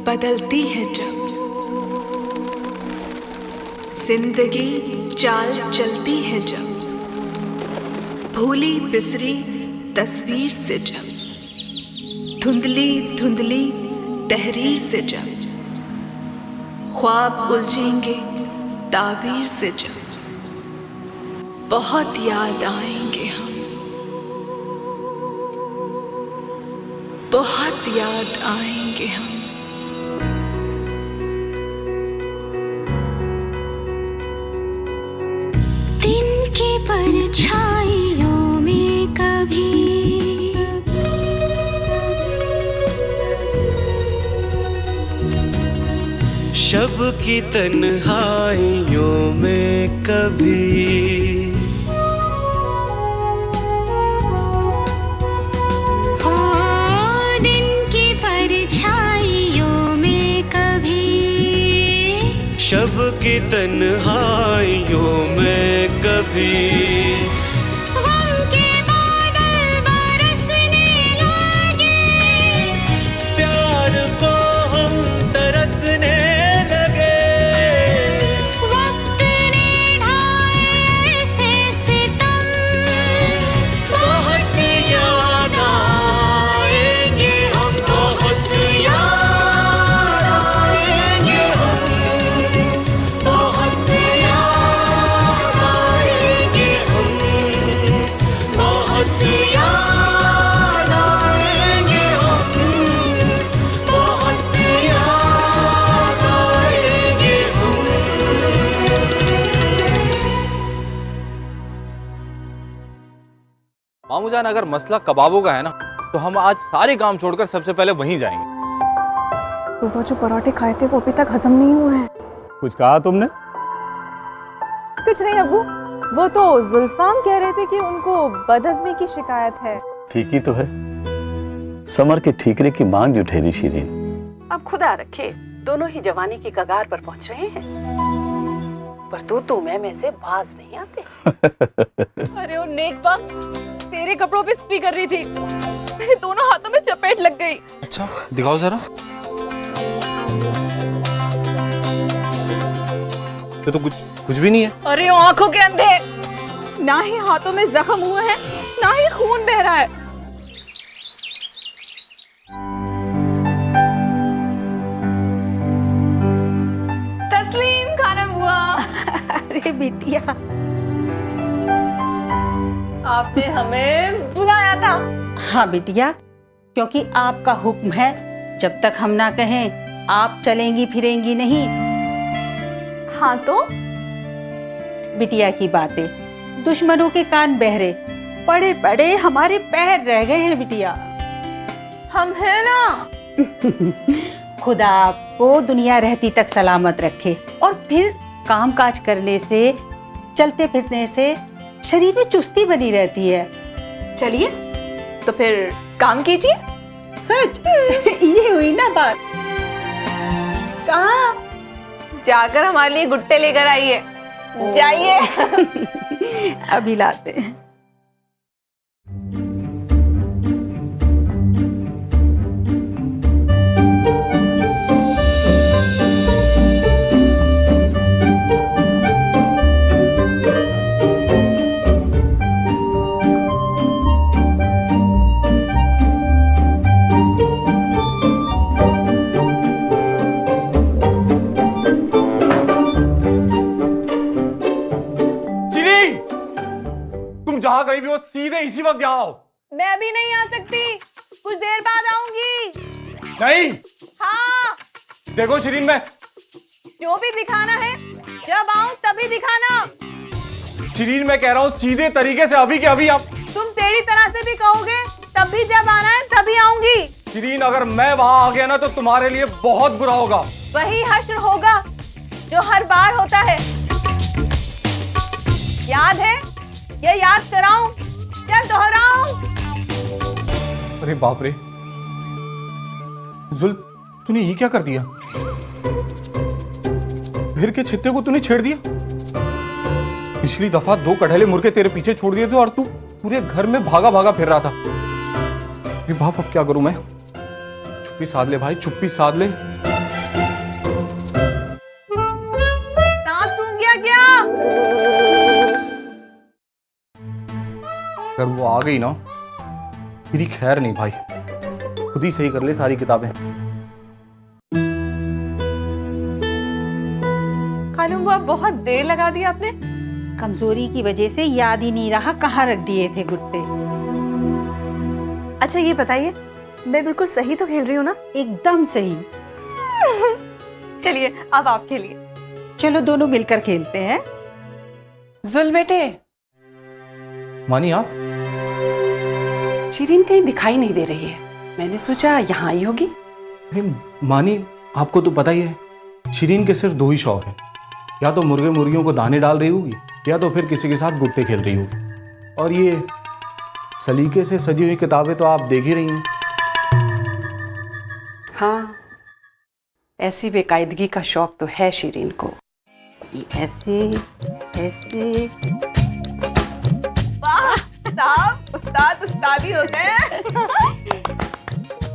बदलती है जब जिंदगी चाल चलती है जब भूली बिसरी तस्वीर से जब धुंधली धुंधली तहरीर से जब ख्वाब उलझेंगे ताबीर से जब बहुत याद आएंगे हम, बहुत याद आएंगे हम। दिन की परछाइयों में कभी शब की तन्हाइयों में कभी दिन की परछाइयों में कभी शब की तन्हाइयों में कभी गम के बादल बरसने लगे प्यार को हम तरसने लगे वक्त ने ढाए ऐसे सितम बहुत याद आएंगे हम, बहुत याद आएंगे हम, बहुत याद आएंगे हम, बहुत याद आएंगे हम, बहुत याद आएंगे हम। मामू जान, अगर मसला कबाबों का है ना तो हम आज सारे काम छोड़कर सबसे पहले वहीं जाएंगे। सुबह जो पराठे खाए थे वो अभी तक हजम नहीं हुए हैं। कुछ कहा तुमने? कुछ नहीं अब्बू, वो तो जुल्फाम कह रहे थे कि उनको बदहजमी की शिकायत है। ठीक ही तो है, समर के ठीकरे की मांग जो ठहरी शीरीन। अब खुदा रखे दोनों ही जवानी की कगार पर पहुंच रहे हैं, पर तू मैं से बाज नहीं आते। अरे वो नेकबा तेरे कपड़ों पे स्प्रे कर रही थी, मेरे दोनों हाथों में चपेट लग गई। अच्छा दिखाओ जरा। ये तो कुछ भी नहीं है। अरे आंखों के अंधे, ना ही हाथों में जख्म हुए हैं ना ही खून बह रहा है। तस्लीम खानम बुआ। अरे बिटिया, आपने हमें बुलाया था। हाँ बिटिया, क्योंकि आपका हुक्म है, जब तक हम ना कहें आप चलेंगी फिरेंगी नहीं। हाँ तो बिटिया की बातें, दुश्मनों के कान बहरे, पड़े पड़े हमारे पैर रह गए हैं बिटिया। हम हैं ना। खुदा आपको दुनिया रहती तक सलामत रखे, और फिर काम काज करने से, चलते फिरने से शरीर में चुस्ती बनी रहती है। चलिए तो फिर काम कीजिए। सच ये हुई ना बात। कहाँ जाकर हमारे लिए गुट्टे लेकर आइए। जाइए। अभी लाते हैं। जहां कहीं भी हो सीधे इसी वक्त यहाँ आओ। मैं भी नहीं आ सकती, कुछ देर बाद आऊंगी। नहीं। हाँ देखो शिरीन, मैं जो भी दिखाना है जब आऊं तभी दिखाना। शिरीन मैं कह रहा हूँ सीधे तरीके से अभी के अभी आप। तुम तेरी तरह से भी कहोगे तब भी जब आना है तभी आऊंगी। शिरीन अगर मैं वहां आ गया ना तो तुम्हारे लिए बहुत बुरा होगा। वही हश्र होगा जो हर बार होता है। याद है? ये याद कराऊं या दोहराऊं? अरे बाप रे जुल, तूने ये क्या कर दिया? फिर के छित्ते को तूने छेड़ दिया। पिछली दफा 2 कढ़ैले मुर्गे तेरे पीछे छोड़ दिए थे और तू पूरे घर में भागा भागा फिर रहा था। अरे बाप अब क्या करूं मैं? चुप्पी साध ले भाई, चुप्पी साध ले। अगर वो आ गई ना मेरी खैर नहीं भाई, खुद ही सही कर ले सारी किताबें। खालूम वो आप बहुत देर लगा दी आपने। कमजोरी की वजह से याद ही नहीं रहा कहाँ रख दिए थे गुट्टे। अच्छा ये बताइए, मैं बिल्कुल सही तो खेल रही हूँ ना? एकदम सही। चलिए अब आप खेलिए। चलो दोनों मिलकर खेलते हैं। जुल बेटे, मानी आप? शिरीन कहीं दिखाई नहीं दे रही है, मैंने सोचा यहाँ आई होगी। अरे मानी, आपको तो पता ही है शिरीन के सिर्फ दो ही शौक हैं, या तो मुर्गे मुर्गियों को दाने डाल रही होगी या तो फिर किसी के साथ गुट्टे खेल रही होगी। और ये सलीके से सजी हुई किताबें तो आप देख ही रही हैं। हाँ, ऐसी बेकायदगी का शौक तो है शिरीन को। ये ऐसे ऐसे। वाह साहब, उस्ताद उस्तादी होते हैं।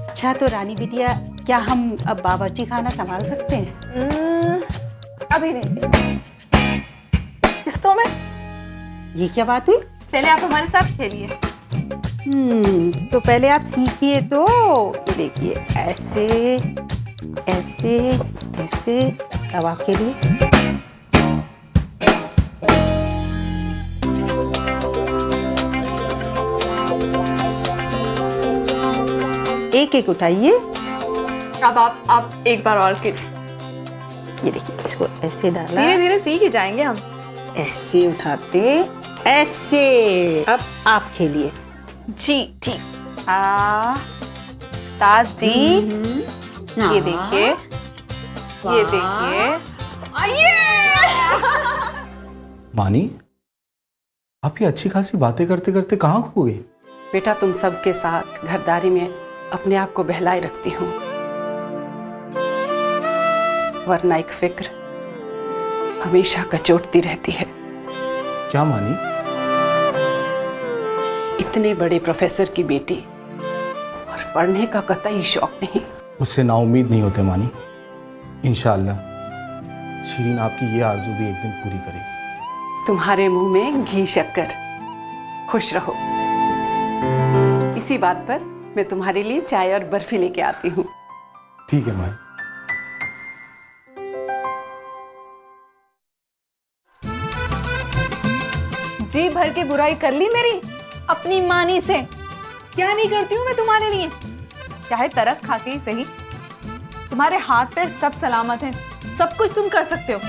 अच्छा तो रानी बिटिया, क्या हम अब बावर्ची खाना संभाल सकते हैं? अभी नहीं। किस्तों में? ये क्या बात हुई? पहले आप हमारे साथ खेलिए। तो पहले आप सीखिए तो। ये देखिए ऐसे ऐसे ऐसे। अब आप खेलिए। एक एक उठाइए। अब आप एक बार और कीजिए। ये देखिए, इसको ऐसे डाला, धीरे धीरे सीख ही जाएंगे हम। ऐसे उठाते, ऐसे। अब आप खेलिए। जी ठीक। ताज जी, ये देखिए, ये देखिए, आइए। मानी, आप ये अच्छी खासी बातें करते करते कहाँ खो गई? बेटा तुम सबके साथ घरदारी में अपने आप को बहलाए रखती हूँ, वरना एक फिक्र हमेशा कचोटती रहती है। क्या मानी? इतने बड़े प्रोफेसर की बेटी और पढ़ने का कतई शौक नहीं। उससे नाउम्मीद नहीं होते मानी। इंशाअल्लाह शिरीन आपकी ये आरज़ू भी एक दिन पूरी करेगी। तुम्हारे मुंह में घी शक्कर। खुश रहो। इसी बात पर मैं तुम्हारे लिए चाय और बर्फी लेके आती हूँ। ठीक है माई। जी भर के बुराई कर ली मेरी अपनी मानी से। क्या नहीं करती हूँ मैं तुम्हारे लिए, चाहे तरस खा के ही सही। तुम्हारे हाथ पैर सब सलामत हैं, सब कुछ तुम कर सकते हो।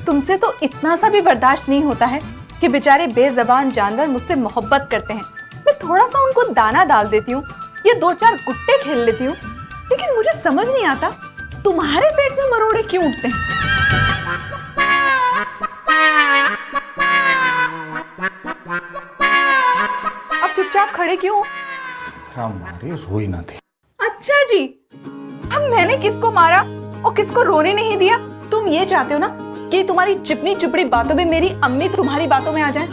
तुमसे तो इतना सा भी बर्दाश्त नहीं होता है कि बेचारे बेजबान जानवर मुझसे मोहब्बत करते हैं। मैं थोड़ा सा उनको दाना डाल देती हूँ या दो चार गुट्टे खेल लेती हूँ, लेकिन मुझे समझ नहीं आता तुम्हारे पेट में मरोड़े क्यों उठते हैं। अब चुपचाप खड़े क्यों? मारे रोई ना थे। अच्छा जी, अब मैंने किसको मारा और किसको रोने नहीं दिया? तुम ये चाहते हो ना कि तुम्हारी चिपनी चिपड़ी बातों में मेरी अम्मी तुम्हारी बातों में आ जाए,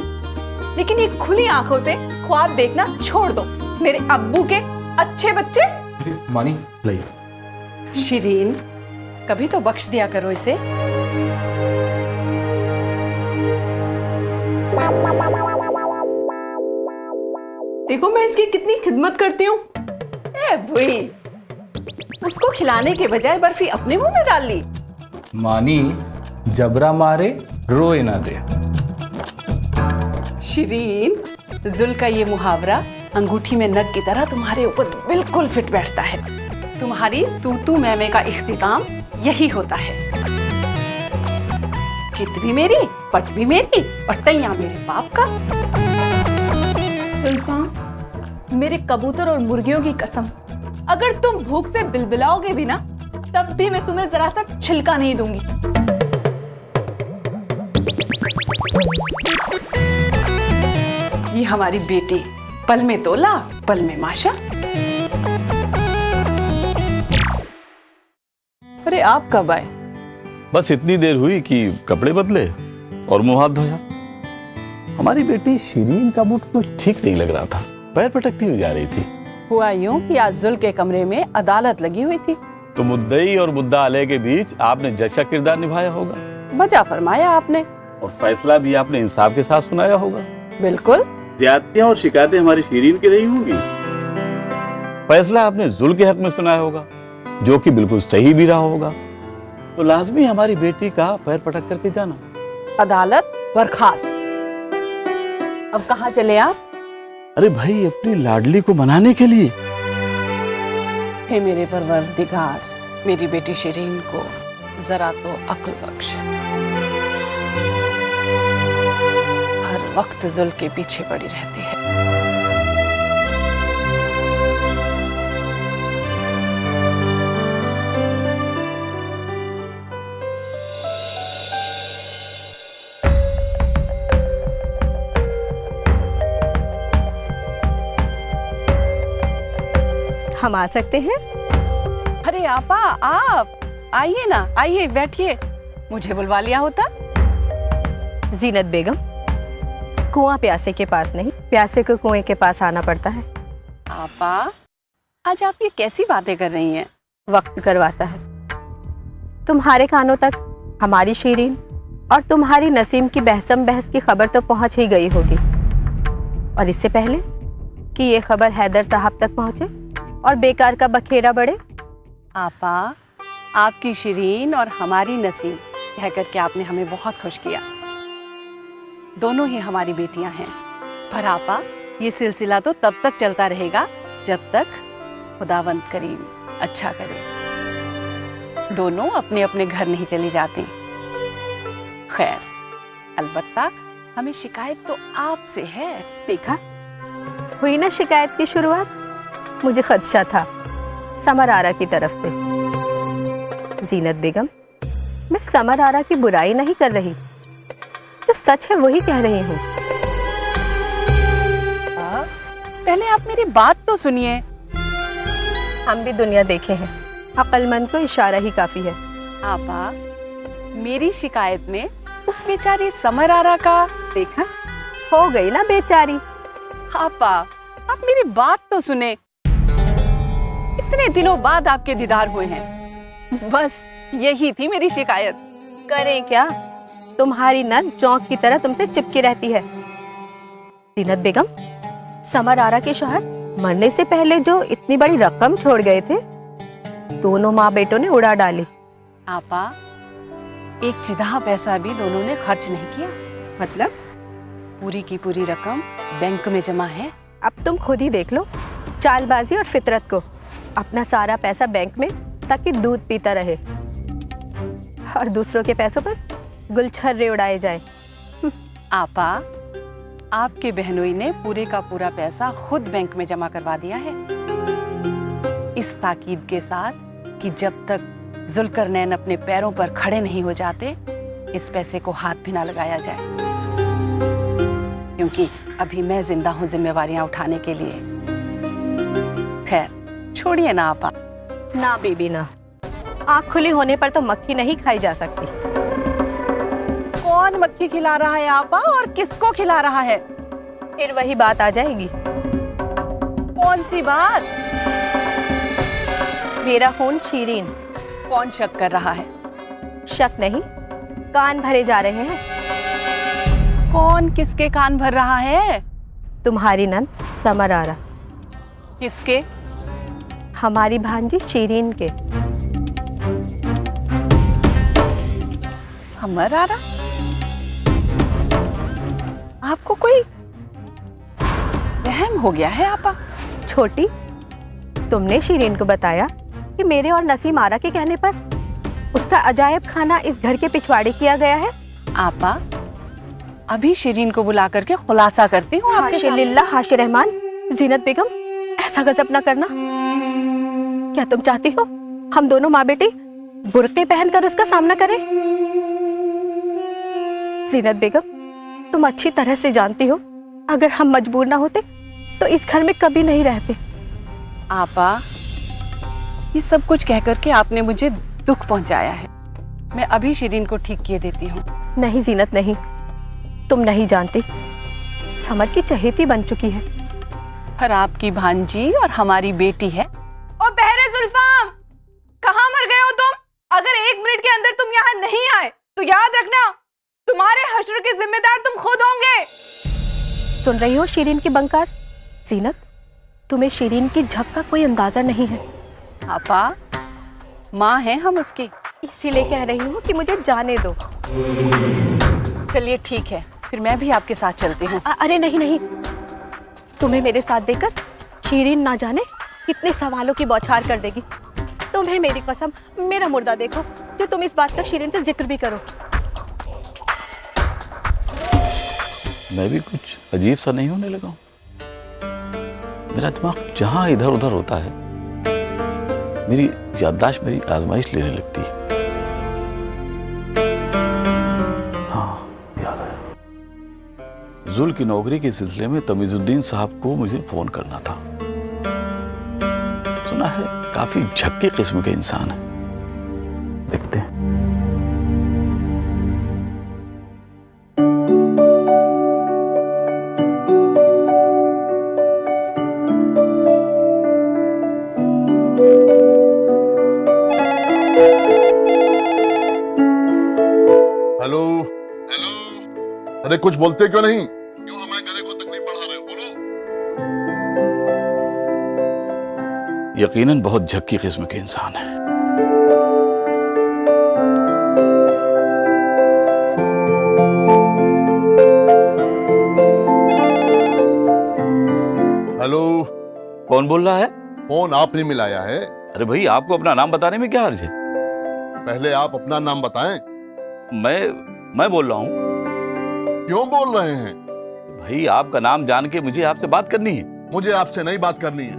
लेकिन ये खुली आंखों से ख्वाब देखना छोड़ दो। मेरे अब्बू के अच्छे बच्चे। मानी लाइए। शिरीन, कभी तो बख्श दिया करो इसे। देखो मैं इसकी कितनी खिदमत करती हूँ। ए बुई, उसको खिलाने के बजाय बर्फी अपने मुंह में डाल ली। मानी, जबरा मारे रोए ना दे। शिरीन, जुल का ये मुहावरा अंगूठी में नग की तरह तुम्हारे ऊपर बिल्कुल फिट बैठता है। तुम्हारी तू मैमे का इख्तिताम यही होता है। चित भी मेरी, पट भी मेरी और तैया मेरे बाप का। सुल्फा, मेरे कबूतर और मुर्गियों की कसम, अगर तुम भूख से बिलबिलाओगे भी ना, तब भी मैं तुम्हें जरा सा छिलका नहीं दूंगी। ये हमारी बेटी पल में तोला, पल में माशा। अरे आप कब आए? बस इतनी देर हुई कि कपड़े बदले और मुंह हाथ धोया। हमारी बेटी शिरीन का मूड कुछ ठीक नहीं लग रहा था, पैर पटकती हुई जा रही थी। हुआ यूं कि आज जुल के कमरे में अदालत लगी हुई थी। तो मुद्दई और मुद्दा आले के बीच आपने जज का किरदार निभाया होगा। मजा फरमाया आपने। और फैसला भी आपने इंसाफ के साथ सुनाया होगा। बिल्कुल, ज्यादतियां और शिकायतें हमारी शीरीन की रही होंगी। फैसला आपने जुल के हक में सुनाया होगा, जो कि बिल्कुल सही भी रहा होगा, तो लाजमी हमारी बेटी का पैर पटक करके जाना। अदालत बर्खास्त। अब कहाँ चले आप? अरे भाई, अपनी लाडली को मनाने के लिए। हे मेरे परवरदिगार, मेरी बेटी शिरीन को जरा तो अक्ल बख्श। हर वक्त जुल के पीछे पड़ी रहती है। हम आ सकते हैं? अरे आपा, आप आइए ना, आइए बैठिए। मुझे बुलवा लिया होता। जीनत बेगम, कुआं प्यासे के पास नहीं, प्यासे को कुएं के पास आना पड़ता है। आपा, आज आप ये कैसी बातें कर रही हैं? वक्त करवाता है। तुम्हारे कानों तक हमारी शीरीन और तुम्हारी नसीम की बहसम बहस की खबर तो पहुंच ही गई होगी, और इससे पहले कि ये खबर हैदर साहब तक पहुंचे और बेकार का बखेड़ा बढ़े। आपा, आपकी शिरीन और हमारी नसीम कह करके आपने हमें बहुत खुश किया। दोनों ही हमारी बेटियां हैं। पर आपा, ये सिलसिला तो तब तक चलता रहेगा जब तक खुदावंद करीम अच्छा करे। दोनों अपने अपने घर नहीं चली जाती। खैर, अलबत्ता हमें शिकायत तो आपसे है। देखा, हुई ना शिकायत की शुरुआत। मुझे खदशा था समर आरा की तरफ से। जीनत बेगम, मैं समर आरा की बुराई नहीं कर रही, जो सच है वही कह रही हूँ। पहले आप मेरी बात तो सुनिए। हम भी दुनिया देखे हैं, अक्लमंद को इशारा ही काफी है। आपा, मेरी शिकायत में उस बेचारी समर आरा का। देखा, हो गई ना बेचारी। आपा, आप मेरी बात तो सुने। इतने दिनों बाद आपके दीदार हुए हैं, बस यही थी मेरी शिकायत। करें क्या, तुम्हारी नन चौंक की तरह तुमसे चिपकी रहती है। जीनत बेगम, समर आरा के शौहर मरने से पहले जो इतनी बड़ी रकम छोड़ गए थे, दोनों माँ बेटों ने उड़ा डाली। आपा, एक चिधा पैसा भी दोनों ने खर्च नहीं किया। मतलब? पूरी की पूरी रकम बैंक में जमा है। अब तुम खुद ही देख लो चालबाजी और फितरत को। अपना सारा पैसा बैंक में ताकि दूध पीता रहे, और दूसरों के पैसों पर गुलछर्रे उड़ाए जाएं। आपा, आपके बहनोई ने पूरे का पूरा पैसा खुद बैंक में जमा करवा दिया है, इस ताकीद के साथ कि जब तक जुल्करनैन अपने पैरों पर खड़े नहीं हो जाते, इस पैसे को हाथ भी ना लगाया जाए, क्योंकि अभी मैं जिंदा हूं जिम्मेवारियां उठाने के लिए। खैर, छोड़िए ना आपा। ना बेबी ना, आँख खुली होने पर तो मक्खी नहीं खाई जा सकती। कौन मक्खी खिला रहा है आपा, और किसको खिला रहा है? फिर वही बात आ जाएगी। कौन सी बात? मेरा खून शीरीन। कौन शक कर रहा है? शक नहीं, कान भरे जा रहे हैं। कौन किसके कान भर रहा है? तुम्हारी नन समर आरा। किसके? हमारी भांजी शीरीन के। समर आरा? आपको कोई वहम हो गया है आपा? छोटी, तुमने शीरीन को बताया कि मेरे और नसीम आरा के कहने पर उसका अजायब खाना इस घर के पिछवाड़े किया गया है। आपा, अभी शीरीन को बुला करके खुलासा करती हूँ आपके सामने। हाशिलिल्लाह हाशि रहमान। जीनत बेगम, ऐसा गजब ना करना। क्या तुम चाहती हो हम दोनों माँ बेटी बुर्के पहनकर उसका सामना करें? जीनत बेगम, तुम अच्छी तरह से जानती हो, अगर हम मजबूर ना होते तो इस घर में कभी नहीं रहते। आपा, ये सब कुछ कह करके आपने मुझे दुख पहुंचाया है। मैं अभी शीरीन को ठीक किए देती हूँ। नहीं जीनत नहीं, तुम नहीं जानती, समर की चहेती बन चुकी है। पर आपकी भांजी और हमारी बेटी है। और बहरे जुल्फाम, कहाँ मर गए हो तुम? अगर 1 मिनट के अंदर तुम यहाँ नहीं आए तो याद रखना, तुम्हारे हश्र के जिम्मेदार तुम खुद होंगे। सुन रही हो शिरीन की बंकार? जीनत, तुम्हें शिरीन की झक का कोई अंदाजा नहीं है। आपा, माँ है हम उसकी। इसीलिए कह रही हूँ कि मुझे जाने दो। चलिए ठीक है, फिर मैं भी आपके साथ चलती हूँ। अरे नहीं नहीं, तुम्हें मेरे साथ देकर शिरीन ना जाने कितने सवालों की बौछार कर देगी। तुम्हें मेरी कसम, मेरा मुर्दा देखो जो तुम इस बात का शिरीन से जिक्र भी करो। मैं भी कुछ अजीब सा नहीं होने लगा हूं? मेरा दिमाग जहां इधर उधर होता है, मेरी याददाश्त मेरी आजमाइश लेने लगती है। हाँ, याद आया। जुल की नौकरी के सिलसिले में तमीजुद्दीन साहब को मुझे फोन करना था। सुना है काफी झक्की किस्म के इंसान है। देखते हैं। हेलो हेलो, अरे कुछ बोलते क्यों नहीं? क्यों हमारे गले को तकलीफ बढ़ा रहे हो? बोलो। यकीनन बहुत झक्की किस्म के इंसान है। हेलो, कौन बोल रहा है? फोन आपने मिलाया है। अरे भाई, आपको अपना नाम बताने में क्या हर्ज है? पहले आप अपना नाम बताएं। मैं बोल रहा हूँ। क्यों बोल रहे हैं? भाई, आपका नाम जान के मुझे आपसे बात करनी है। मुझे आपसे नहीं बात करनी है।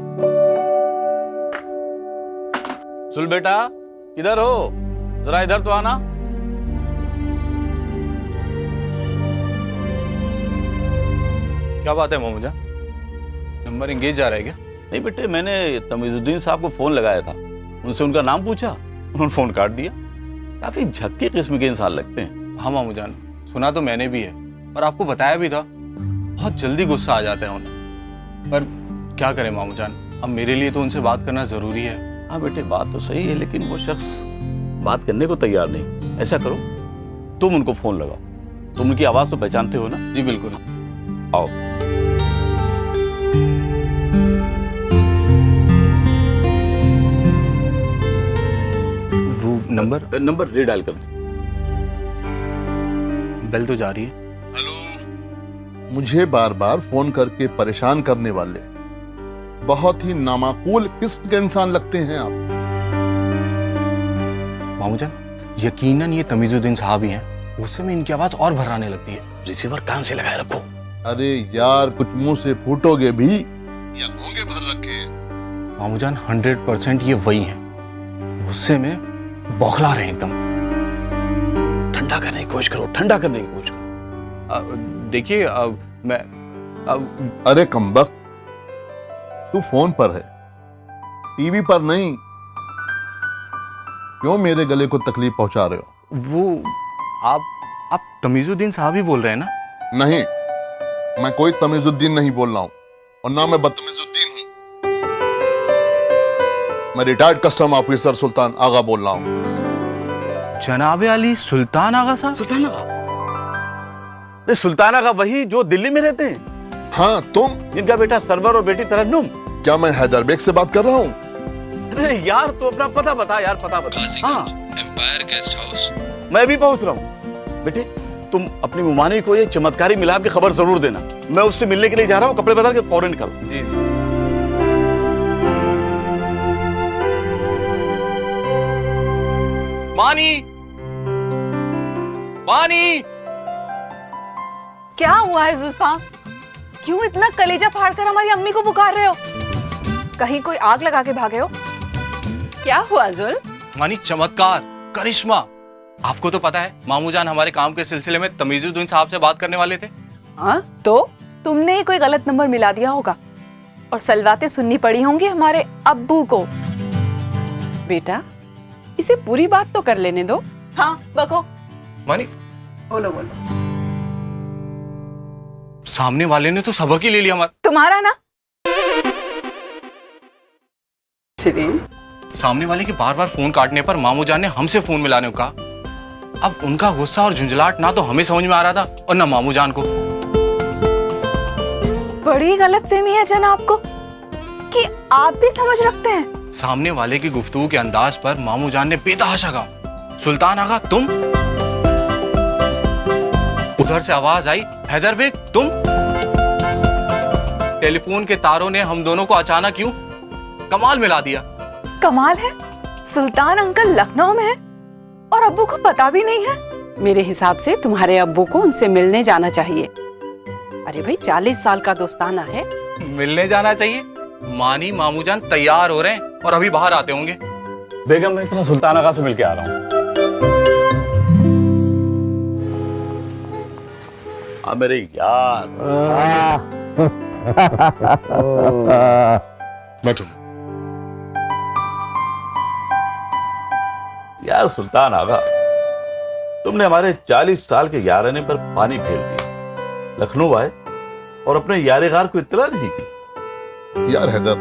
सुन बेटा, किधर हो? जरा इधर तो आना। क्या बात है मामूजा, नंबर एंगेज जा रहा है क्या? नहीं बेटे, मैंने तमीजुद्दीन साहब को फोन लगाया था, उनसे उनका नाम पूछा, उन्होंने फोन काट दिया। काफी झक्की किस्म के इंसान लगते हैं। हाँ मामूजान, सुना तो मैंने भी है और आपको बताया भी था। बहुत जल्दी गुस्सा आ जाता है उन्हें, पर क्या करें मामूजान, अब मेरे लिए तो उनसे बात करना जरूरी है। हाँ बेटे, बात तो सही है, लेकिन वो शख्स बात करने को तैयार नहीं। ऐसा करो, तुम उनको फोन लगाओ। तुम उनकी आवाज तो पहचानते हो ना? जी बिल्कुल। आओ। वो नंबर रीडायल कर दो। बेल तो जा रही है। हेलो, मुझे बार बार फोन करके परेशान करने वाले बहुत ही नामाकूल किस्म के इंसान लगते हैं आप। मामूजान, यकीनन ये तमीजुद्दीन साहब ही हैं। उससे में इनकी आवाज और भर्राने लगती है। रिसीवर कान से लगाए रखो। अरे यार, कुछ मुंह से फूटोगे भी या घोंगे भर रखे हैं? मामूजान 100% ये वही हैं। गुस्से में बौखला रहे हैं एकदम। ठंडा करने की कोशिश करो, ठंडा करने की कोशिश करो। देखिए, मैं अरे कमबख्त, तू फोन पर है, टीवी पर नहीं। क्यों मेरे गले को तकलीफ पहुंचा रहे हो? वो आप तमीजुद्दीन साहब ही बोल रहे हैं ना? नहीं, मैं कोई तमीजुद्दीन नहीं बोल रहा हूं, और ना मैं बदतमीजुद्दीन हूं। मैं रिटायर्ड कस्टम ऑफिसर सुल्तान आगा बोल रहा हूं। जनाबे अली सुल्तान आगा साहब? सुल्तान आगा? अरे सुल्तान आगा वही जो दिल्ली में रहते हैं? हाँ, तुम? जिनका बेटा सरवर और बेटी तरन्नुम। क्या मैं हैदर बेग से बात कर रहा हूँ? अरे यार, तू अपना पता बता यार, पता बता। हाँ, एम्पायर गेस्ट हाउस। मैं भी पहुंच रहा हूँ। बेटे, तुम अपनी मुमानी को ये चमत्कारी मिलाप की खबर जरूर देना। मैं उससे मिलने के लिए जा रहा हूँ, कपड़े बदल के फौरन निकल। जी। मानी, मानी, क्या हुआ है जुल्फा? क्यों इतना कलेजा फाड़कर हमारी अम्मी को पुकार रहे हो? कहीं कोई आग लगा के भागे हो? क्या हुआ जुल? मानी, चमत्कार, करिश्मा। आपको तो पता है मामूजान हमारे काम के सिलसिले में तमीजुद्दीन साहब से बात करने वाले थे। हाँ, तो तुमने ही कोई गलत नंबर मिला दिया होगा और सलवातें सुननी पड़ी होंगी हमारे अब्बू को। बेटा, इसे पूरी बात तो कर लेने दो। हाँ, बको। मानी, बोलो बोलो। सामने वाले ने तो सबक ही ले लिया हमारा। तुम्हारा ना? शिरीन, सामने वाले के बार बार फोन काटने पर मामूजान ने हमसे फोन मिलाने को कहा। अब उनका गुस्सा और झुंझलाहट ना तो हमें समझ में आ रहा था और ना मामूजान को। बड़ी गलतफहमी है जनाब को कि आप भी समझ रखते हैं। सामने वाले की गुफ्तगू के अंदाज पर मामू जान ने बेतहाशा कहा, सुल्तान आगा तुम? उधर से आवाज आई, हैदर बेग तुम? टेलीफोन के तारों ने हम दोनों को अचानक क्यों कमाल मिला दिया। कमाल है, सुल्तान अंकल लखनऊ में है और अब्बू को पता भी नहीं है। मेरे हिसाब से तुम्हारे अब्बू को उनसे मिलने जाना चाहिए। अरे भाई 40 साल का दोस्ताना है। मिलने जाना चाहिए? मानी मामू जान तैयार हो रहे हैं और अभी बाहर आते होंगे। बेगम मैं इतना सुल्तान आगा से मिलके आ रहा हूँ। मेरे यार बैठो। यार सुल्तान आगा, तुमने हमारे 40 साल के याराने पर पानी फेर दिया। लखनऊ आए और अपने यारेगार को इत्तला नहीं की। यार हैदर,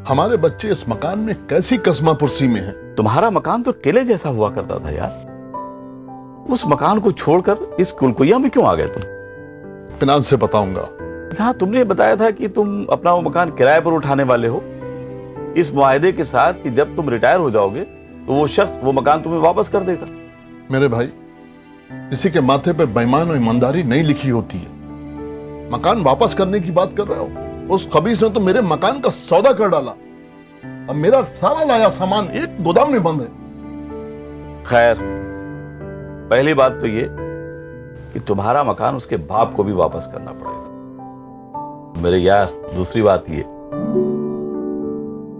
हमारे बच्चे इस मकान में कैसी कस्मा पुरसी में हैं। तुम्हारा मकान तो किले जैसा हुआ करता था यार। उस मकान को छोड़कर इस कुलकुइया में क्यों आ गए तुम? इत्मीनान से बताऊंगा। हाँ, तुमने बताया था कि तुम अपना वो मकान किराए पर उठाने वाले हो, इस मुआहदे के साथ कि जब तुम रिटायर हो जाओगे तो वो शख्स वो मकान तुम्हें वापस कर देगा। मेरे भाई, किसी के माथे पे बेईमान और ईमानदारी नहीं लिखी होती है। मकान वापस करने की बात कर रहे हो? उस खबीस ने तो मेरे मकान का सौदा कर डाला। अब मेरा सारा लाया सामान एक गोदाम में बंद है। खैर, पहली बात तो ये कि तुम्हारा मकान उसके बाप को भी वापस करना पड़ेगा मेरे यार। दूसरी बात ये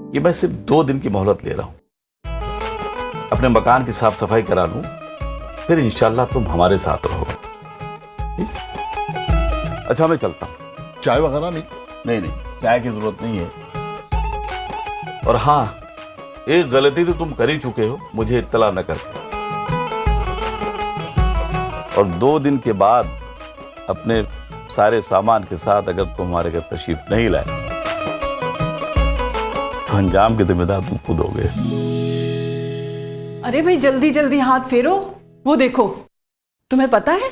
कि मैं सिर्फ 2 दिन की मोहलत ले रहा हूं। अपने मकान की साफ सफाई करा लूं, फिर इंशाल्लाह तुम हमारे साथ रहोगे। अच्छा, मैं चलता हूं। चाय वगैरह नहीं? नहीं, चाय की जरूरत नहीं है। और हाँ, एक गलती तो तुम कर ही चुके हो, मुझे इत्तला न करके। और 2 दिन के बाद अपने सारे सामान के साथ अगर तुम हमारे घर तशरीफ नहीं लाए तो अंजाम की जिम्मेदार तुम खुद होगे। अरे भाई जल्दी जल्दी हाथ फेरो। वो देखो, तुम्हें पता है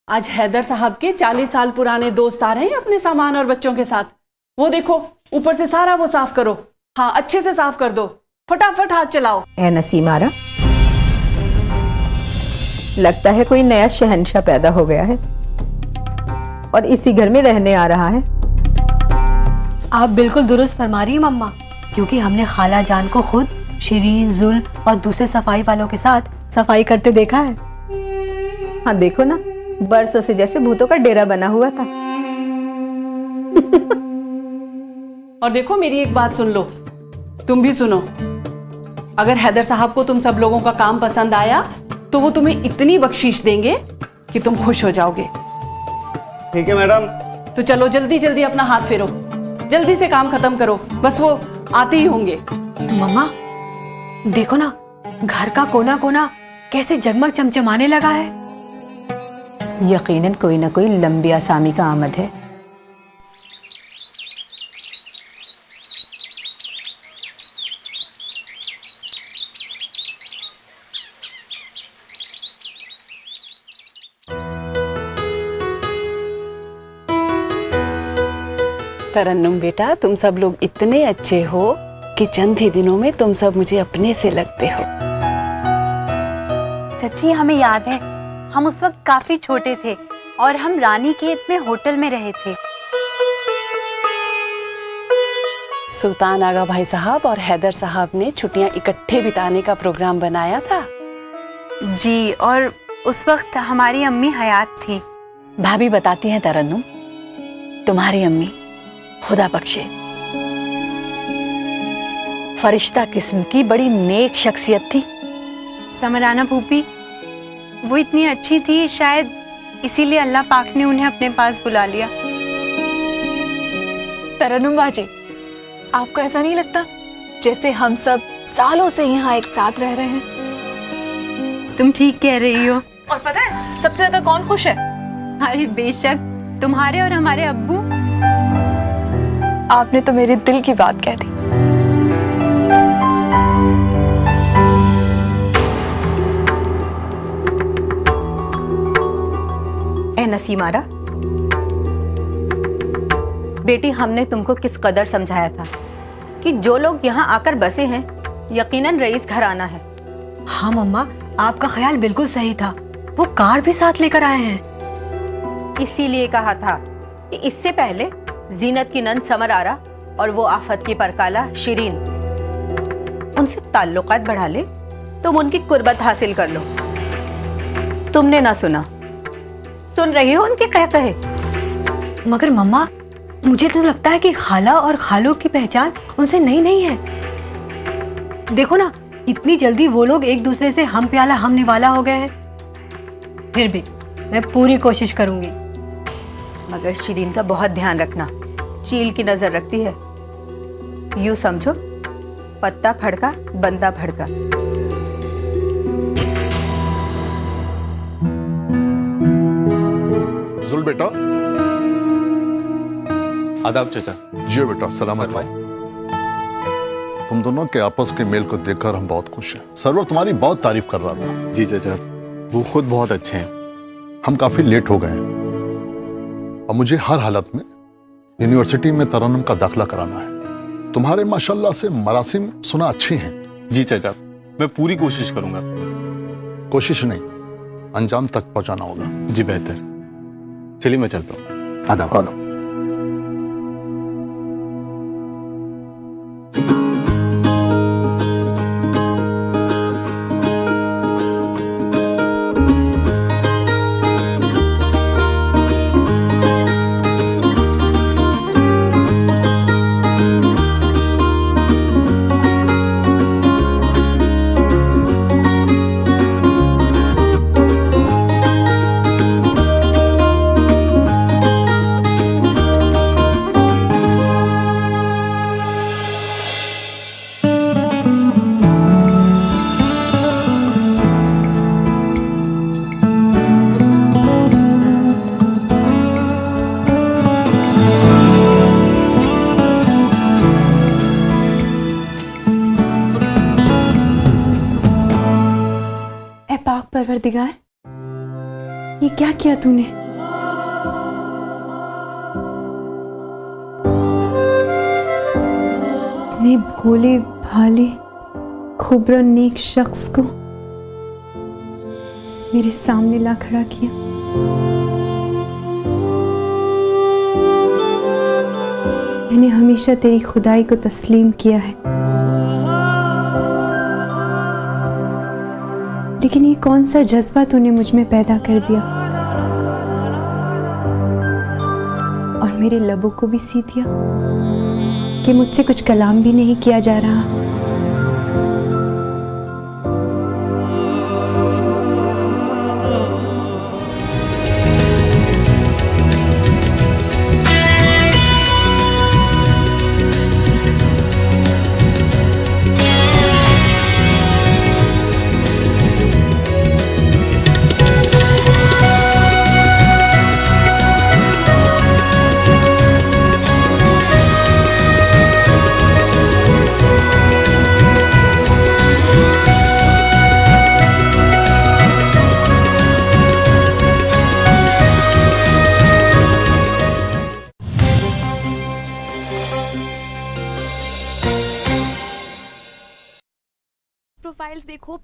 आज हैदर साहब के 40 साल पुराने दोस्त आ रहे हैं अपने सामान और बच्चों के साथ। वो देखो, ऊपर से सारा वो साफ करो। हाँ, अच्छे से साफ कर दो, फटाफट हाथ चलाओ। ए नसीमारा, लगता है कोई नया शहंशाह पैदा हो गया है और इसी घर में रहने आ रहा है। आप बिल्कुल दुरुस्त फरमा रही हैं मम्मा, क्योंकि हमने खाला जान को खुद शिरीन, जुल और दूसरे सफाई वालों के साथ सफाई करते देखा है। हाँ देखो ना, बरसों से जैसे भूतों का डेरा बना हुआ था। और देखो, मेरी एक बात सुन लो, तुम भी सुनो। अगर हैदर साहब को तुम सब लोगों का काम पसंद आया तो वो तुम्हें इतनी बख्शीश देंगे कि तुम खुश हो जाओगे। ठीक है मैडम। तो चलो जल्दी जल्दी अपना हाथ फेरो, जल्दी से काम खत्म करो, बस वो आते ही होंगे। मम्मा देखो ना, घर का कोना कोना कैसे जगमग चमचमाने लगा है। यकीनन कोई ना कोई लंबी आसामी का आमद है। तरन्नुम बेटा, तुम सब लोग इतने अच्छे हो कि चंद ही दिनों में तुम सब मुझे अपने से लगते हो। चची, हमें याद है, हम उस वक्त काफी छोटे थे और हम रानी खेत में होटल में रहे थे। सुल्तान आगा भाई साहब और हैदर साहब ने छुट्टियां इकट्ठे बिताने का प्रोग्राम बनाया था। जी, और उस वक्त हमारी अम्मी हयात थी। भाभी बताती हैं तरन्नुम, तुम्हारी अम्मी खुदा बख्शे फरिश्ता किस्म की बड़ी नेक शख्सियत थी। समराना फूफी, वो इतनी अच्छी थी, शायद इसीलिए अल्लाह पाक ने उन्हें अपने पास बुला लिया। तरन्नुम बाजी, आपको ऐसा नहीं लगता जैसे हम सब सालों से यहाँ एक साथ रह रहे हैं? तुम ठीक कह रही हो। और पता है सबसे ज्यादा कौन खुश है? अरे बेशक, तुम्हारे और हमारे अब्बू। आपने तो मेरे दिल की बात कह दी। ए नसीमारा, बेटी हमने तुमको किस कदर समझाया था कि जो लोग यहाँ आकर बसे हैं यकीनन रईस घराना है। हाँ मम्मा, आपका ख्याल बिल्कुल सही था। वो कार भी साथ लेकर आए हैं। इसीलिए कहा था कि इससे पहले जीनत की नंद समर आरा और वो आफत की परकाला शिरीन, उनसे ताल्लुकात बढ़ा ले, तुम उनकी कुर्बत हासिल कर लो। तुमने ना सुना, सुन रही हो उनके कह कहे। मगर मम्मा, मुझे तो लगता है कि खाला और खालू की पहचान उनसे नई नहीं है। देखो ना, इतनी जल्दी वो लोग एक दूसरे से हम प्याला हम निवाला हो गए हैं। फिर भी मैं पूरी कोशिश करूंगी। मगर शिरीन का बहुत ध्यान रखना, चील की नजर रखती है। यूं समझो, पत्ता फड़का बंदा भड़का। जुल बेटा। आदाब चाचा। जी बेटा, सलामत रहो। तुम दोनों के आपस के मेल को देखकर हम बहुत खुश हैं। सरवर तुम्हारी बहुत तारीफ कर रहा था। जी चाचा, वो खुद बहुत अच्छे हैं। हम काफी लेट हो गए हैं और मुझे हर हालत में यूनिवर्सिटी में तरन्नुम का दाखिला कराना है। तुम्हारे माशाल्लाह से मरासिम सुना अच्छी हैं। जी चाचा, मैं पूरी कोशिश करूंगा। कोशिश नहीं, अंजाम तक पहुंचाना होगा। जी बेहतर। चलिए मैं चलता हूँ। आदाब। आदाब। परवरदिगार, ये क्या किया तूने? इतने भोले भाले खुबरा नेक शख्स को मेरे सामने ला खड़ा किया। मैंने हमेशा तेरी खुदाई को तस्लीम किया है, लेकिन ये कौन सा जज्बा तूने मुझ में पैदा कर दिया और मेरे लबों को भी सी दिया कि मुझसे कुछ कलाम भी नहीं किया जा रहा। प्रोफाइल्स देखो,